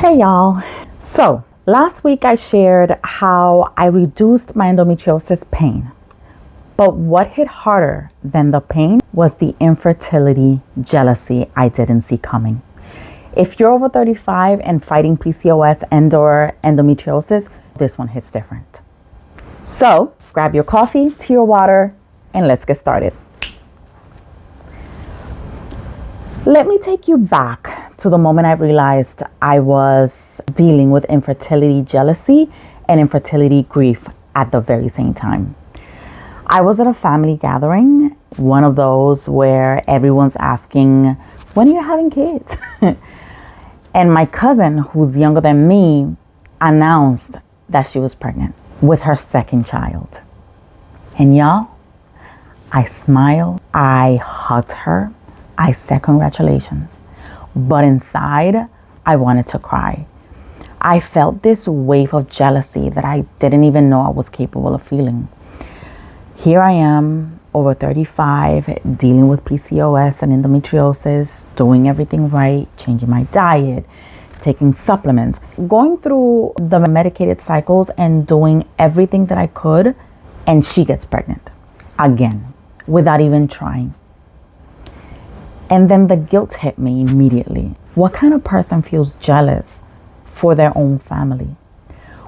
Hey y'all. So last week I shared how I reduced my endometriosis pain. But what hit harder than the pain was the infertility jealousy I didn't see coming. If you're over 35 and fighting PCOS and/or endometriosis, this one hits different. So grab your coffee, tea or water, and let's get started. Let me take you back to the moment I realized I was dealing with infertility jealousy and infertility grief at the very same time. I was at a family gathering, one of those where everyone's asking, when are you having kids? And my cousin, who's younger than me, announced that she was pregnant with her second child. And y'all, I smiled, I hugged her, I said congratulations. But inside, I wanted to cry. I felt this wave of jealousy that I didn't even know I was capable of feeling. Here I am, over 35, dealing with PCOS and endometriosis, doing everything right, changing my diet, taking supplements, going through the medicated cycles and doing everything that I could, and she gets pregnant again without even trying. And then the guilt hit me immediately. What kind of person feels jealous for their own family?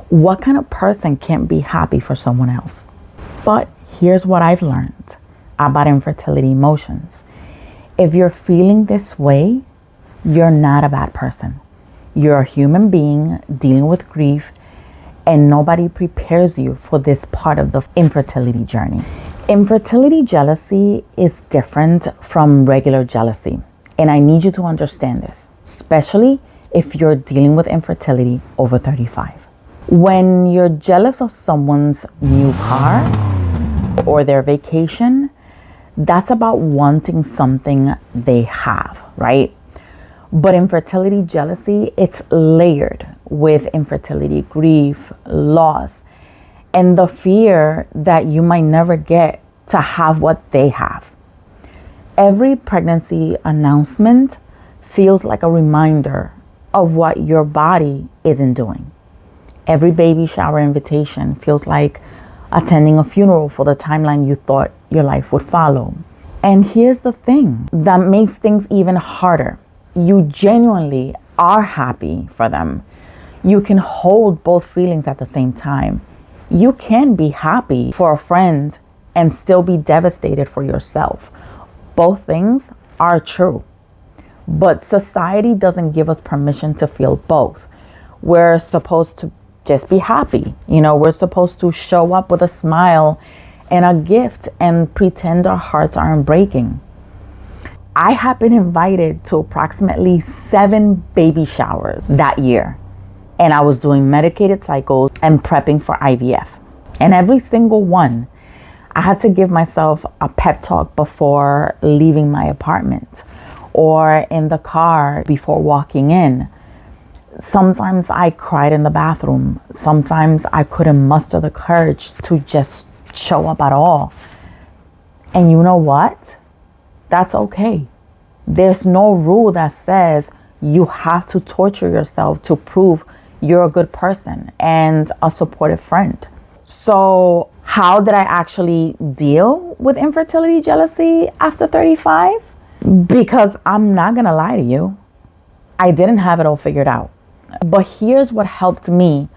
What kind of person can't be happy for someone else? But here's what I've learned about infertility emotions. If you're feeling this way, you're not a bad person. You're a human being dealing with grief, and nobody prepares you for this part of the infertility journey. Infertility jealousy is different from regular jealousy, and I need you to understand this, especially if you're dealing with infertility over 35. When you're jealous of someone's new car or their vacation, that's about wanting something they have, right? But infertility jealousy, it's layered with infertility grief, loss, and the fear that you might never get to have what they have. Every pregnancy announcement feels like a reminder of what your body isn't doing. Every baby shower invitation feels like attending a funeral for the timeline you thought your life would follow. And here's the thing that makes things even harder. You genuinely are happy for them. You can hold both feelings at the same time. You can be happy for a friend and still be devastated for yourself. Both things are true. But society doesn't give us permission to feel both. We're supposed to just be happy. We're supposed to show up with a smile and a gift and pretend our hearts aren't breaking. I have been invited to approximately 7 baby showers that year. And I was doing medicated cycles and prepping for IVF. And every single one, I had to give myself a pep talk before leaving my apartment or in the car before walking in. Sometimes I cried in the bathroom. Sometimes I couldn't muster the courage to just show up at all. And you know what? That's okay. There's no rule that says you have to torture yourself to prove you're a good person and a supportive friend. So how did I actually deal with infertility jealousy after 35? Because I'm not gonna lie to you, I didn't have it all figured out. But here's what helped me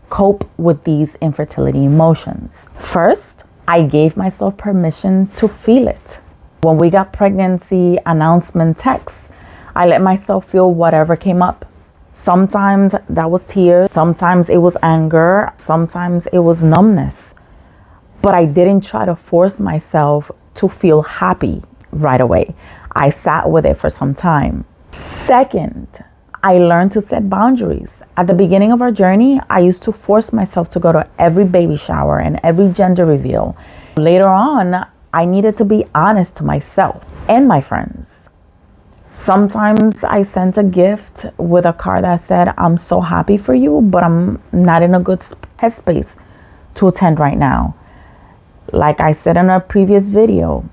cope with these infertility emotions. First, I gave myself permission to feel it. When we got pregnancy announcement texts, I let myself feel whatever came up. Sometimes that was tears, sometimes it was anger, sometimes it was numbness. But I didn't try to force myself to feel happy right away. I sat with it for some time. Second, I learned to set boundaries. At the beginning of our journey, I used to force myself to go to every baby shower and every gender reveal. Later on, I needed to be honest to myself and my friends. Sometimes I sent a gift with a card that said, I'm so happy for you, but I'm not in a good headspace to attend right now. Like I said in a previous video,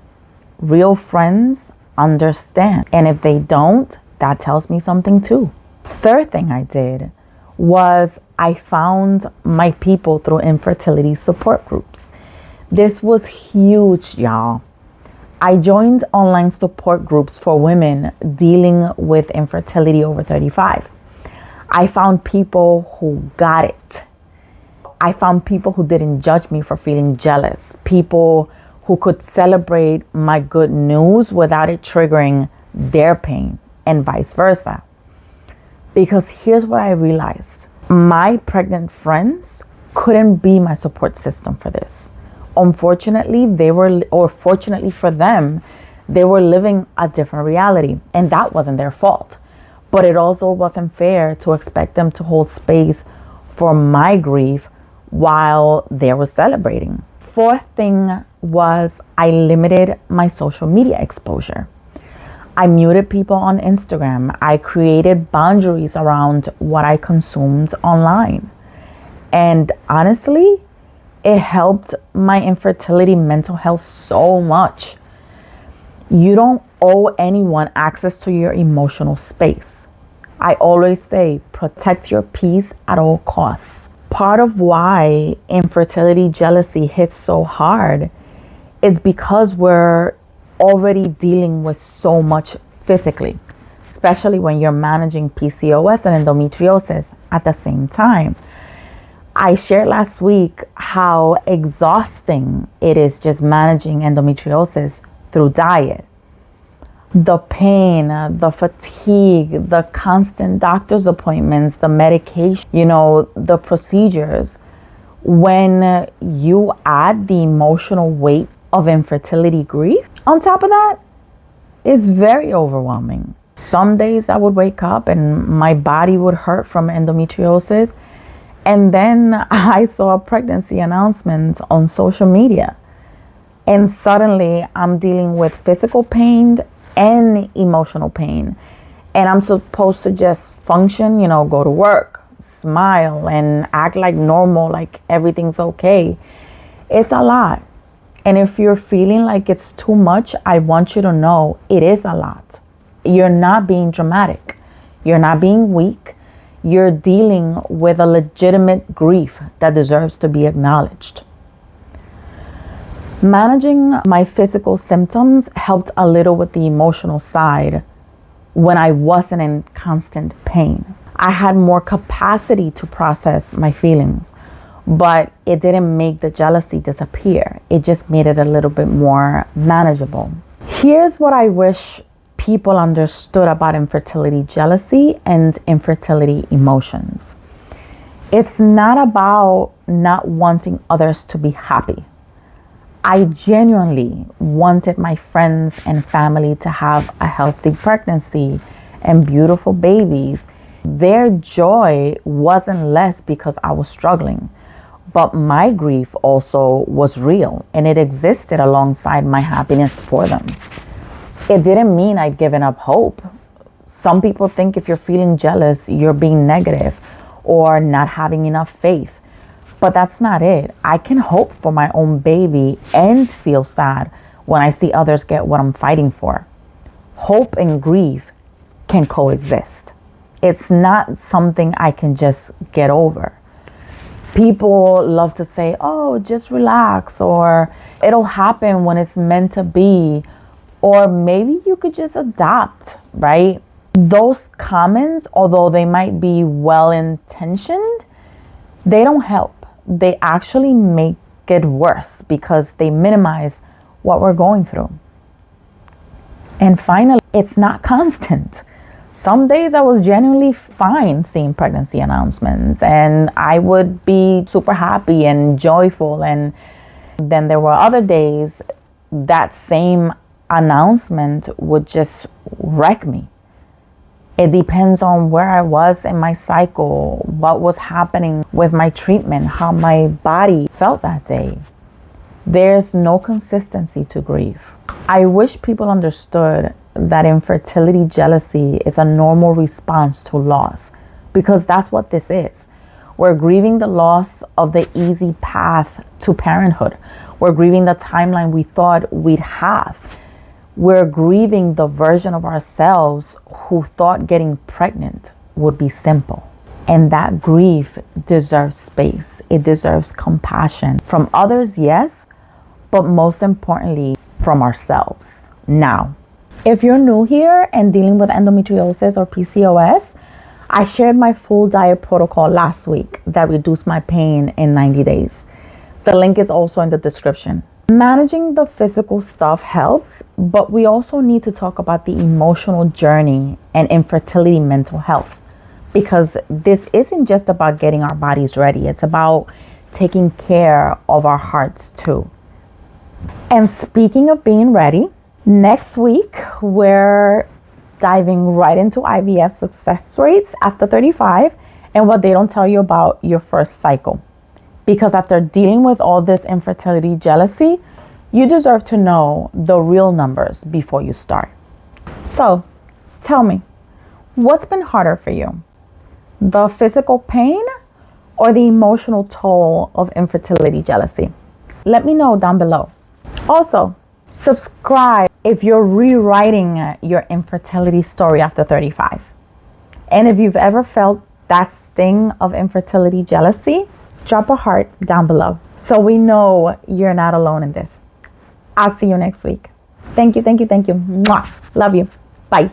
real friends understand. And if they don't, that tells me something too. Third thing I did was I found my people through infertility support groups. This was huge, y'all. I joined online support groups for women dealing with infertility over 35. I found people who got it. I found people who didn't judge me for feeling jealous, people who could celebrate my good news without it triggering their pain, and vice versa. Because here's what I realized: my pregnant friends couldn't be my support system for this. Unfortunately, fortunately for them, they were living a different reality, and that wasn't their fault. But it also wasn't fair to expect them to hold space for my grief while they were celebrating. Fourth thing was I limited my social media exposure. I muted people on Instagram. I created boundaries around what I consumed online. And honestly, it helped my infertility mental health so much. You don't owe anyone access to your emotional space. I always say, protect your peace at all costs. Part of why infertility jealousy hits so hard is because we're already dealing with so much physically, especially when you're managing PCOS and endometriosis at the same time. I shared last week how exhausting it is just managing endometriosis through diet. The pain, the fatigue, the constant doctor's appointments, the medication, the procedures. When you add the emotional weight of infertility grief on top of that, it's very overwhelming. Some days I would wake up and my body would hurt from endometriosis. And then I saw pregnancy announcements on social media. And suddenly I'm dealing with physical pain and emotional pain. And I'm supposed to just function, go to work, smile, and act like normal, like everything's okay. It's a lot. And if you're feeling like it's too much, I want you to know it is a lot. You're not being dramatic. You're not being weak. You're dealing with a legitimate grief that deserves to be acknowledged. Managing my physical symptoms helped a little with the emotional side when I wasn't in constant pain. I had more capacity to process my feelings, but it didn't make the jealousy disappear. It just made it a little bit more manageable. Here's what I wish people understood about infertility jealousy and infertility emotions. It's not about not wanting others to be happy. I genuinely wanted my friends and family to have a healthy pregnancy and beautiful babies. Their joy wasn't less because I was struggling, but my grief also was real and it existed alongside my happiness for them. It didn't mean I'd given up hope. Some people think if you're feeling jealous, you're being negative or not having enough faith. But that's not it. I can hope for my own baby and feel sad when I see others get what I'm fighting for. Hope and grief can coexist. It's not something I can just get over. People love to say, oh, just relax, or it'll happen when it's meant to be, or maybe you could just adapt, right? Those comments, although they might be well-intentioned, they don't help. They actually make it worse because they minimize what we're going through. And finally, it's not constant. Some days I was genuinely fine seeing pregnancy announcements and I would be super happy and joyful. And then there were other days that same announcement would just wreck me. It depends on where I was in my cycle, what was happening with my treatment, how my body felt that day. There's no consistency to grief. I wish people understood that infertility jealousy is a normal response to loss, because that's what this is. We're grieving the loss of the easy path to parenthood. We're grieving the timeline we thought we'd have. We're grieving the version of ourselves who thought getting pregnant would be simple. And that grief deserves space. It deserves compassion from others, yes, but most importantly, from ourselves. Now, if you're new here and dealing with endometriosis or PCOS, I shared my full diet protocol last week that reduced my pain in 90 days. The link is also in the description. Managing the physical stuff helps, but we also need to talk about the emotional journey and infertility mental health, because this isn't just about getting our bodies ready. It's about taking care of our hearts too. And speaking of being ready, next week we're diving right into IVF success rates after 35 and what they don't tell you about your first cycle. Because after dealing with all this infertility jealousy, you deserve to know the real numbers before you start. So, tell me, what's been harder for you? The physical pain or the emotional toll of infertility jealousy? Let me know down below. Also, subscribe if you're rewriting your infertility story after 35. And if you've ever felt that sting of infertility jealousy, drop a heart down below so we know you're not alone in this. I'll see you next week. Thank you. Mwah. Love you. Bye.